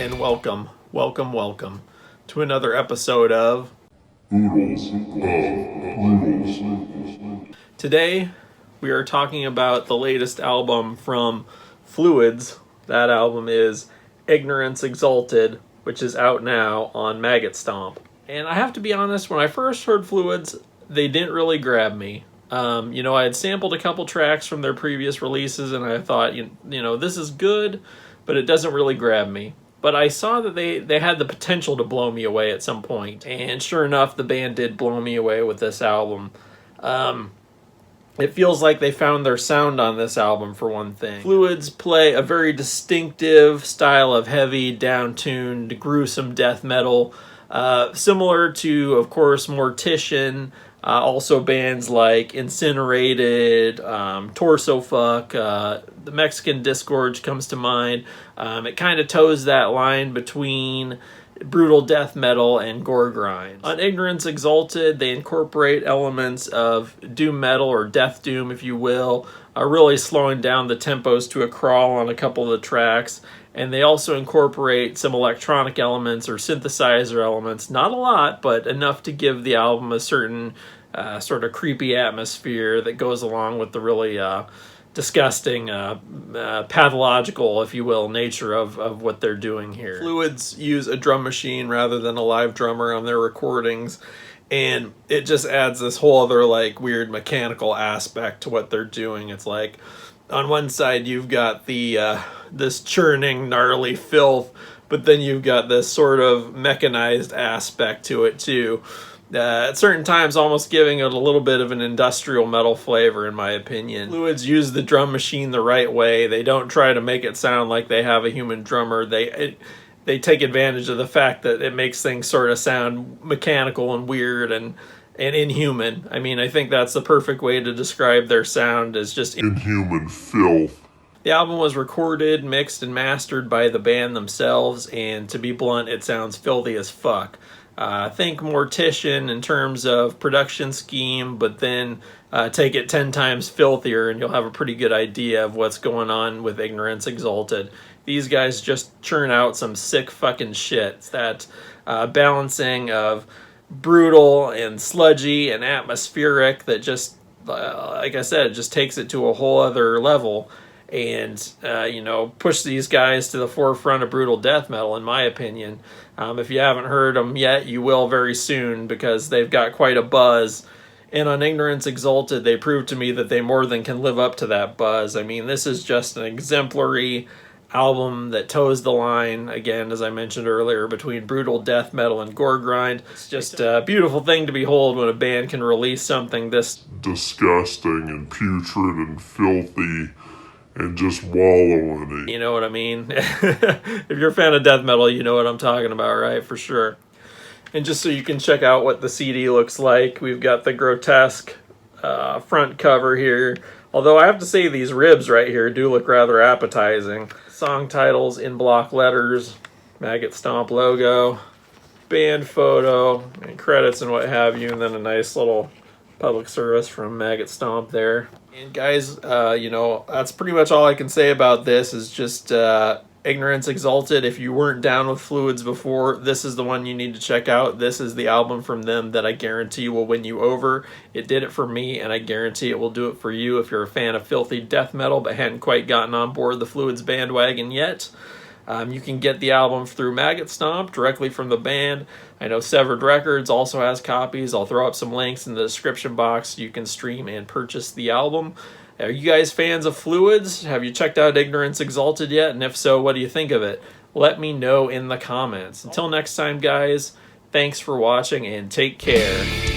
and welcome to another episode of Oodles of Oodles. Today we are talking about the latest album from Fluids. That album is Ignorance Exalted, which is out now on Maggot Stomp. And I have to be honest, when I first heard Fluids, they didn't really grab me. I had sampled a couple tracks from their previous releases, and I thought, this is good, but it doesn't really grab me. But I saw that they had the potential to blow me away at some point, and sure enough, the band did blow me away with this album. It feels like they found their sound on this album, for one thing. Fluids play a very distinctive style of heavy, down-tuned, gruesome death metal, similar to, of course, Mortician. Also bands like Incinerated, Torso Fuck, the Mexican Disgorge comes to mind. It kind of toes that line between brutal death metal and gore grind. On Ignorance Exalted, they incorporate elements of doom metal, or death doom if you will, really slowing down the tempos to a crawl on a couple of the tracks. And they also incorporate some electronic elements or synthesizer elements. Not a lot, but enough to give the album a certain sort of creepy atmosphere that goes along with the really disgusting, pathological, if you will, nature of what they're doing here. Fluids use a drum machine rather than a live drummer on their recordings, and it just adds this whole other weird mechanical aspect to what they're doing. It's like, on one side you've got the this churning, gnarly filth, but then you've got this sort of mechanized aspect to it too. At certain times almost giving it a little bit of an industrial metal flavor, in my opinion. Fluids use the drum machine the right way. They don't try to make it sound like they have a human drummer. They take advantage of the fact that it makes things sort of sound mechanical and weird and inhuman. I mean, I think that's the perfect way to describe their sound, as just Inhuman filth. The album was recorded, mixed, and mastered by the band themselves, and to be blunt, it sounds filthy as fuck. Think Mortician in terms of production scheme, but then take it 10 times filthier, and you'll have a pretty good idea of what's going on with Ignorance Exalted. These guys just churn out some sick fucking shit. It's that balancing of brutal and sludgy and atmospheric that just, like I said, it just takes it to a whole other level. And, push these guys to the forefront of brutal death metal, in my opinion. If you haven't heard them yet, you will very soon, because they've got quite a buzz. And on Ignorance Exalted, they proved to me that they more than can live up to that buzz. I mean, this is just an exemplary album that toes the line, again, as I mentioned earlier, between brutal death metal and gore grind. It's just a beautiful thing to behold when a band can release something this disgusting and putrid and filthy and just wallow in it. You know what I mean? If you're a fan of death metal, you know what I'm talking about, right? For sure. And just so you can check out what the CD looks like, we've got the grotesque front cover here. Although I have to say, these ribs right here do look rather appetizing. Song titles in block letters, Maggot Stomp logo, band photo, and credits and what have you, and then a nice little public service from Maggot Stomp there. And guys, that's pretty much all I can say about this, is just Ignorance Exalted. If you weren't down with Fluids before, this is the one you need to check out. This is the album from them that I guarantee will win you over. It did it for me, and I guarantee it will do it for you if you're a fan of filthy death metal but hadn't quite gotten on board the Fluids bandwagon yet. You can get the album through Maggot Stomp directly from the band. I know Severed Records also has copies. I'll throw up some links in the description box so you can stream and purchase the album. Are you guys fans of Fluids? Have you checked out Ignorance Exalted yet? And if so, what do you think of it? Let me know in the comments. Until next time, guys, thanks for watching and take care.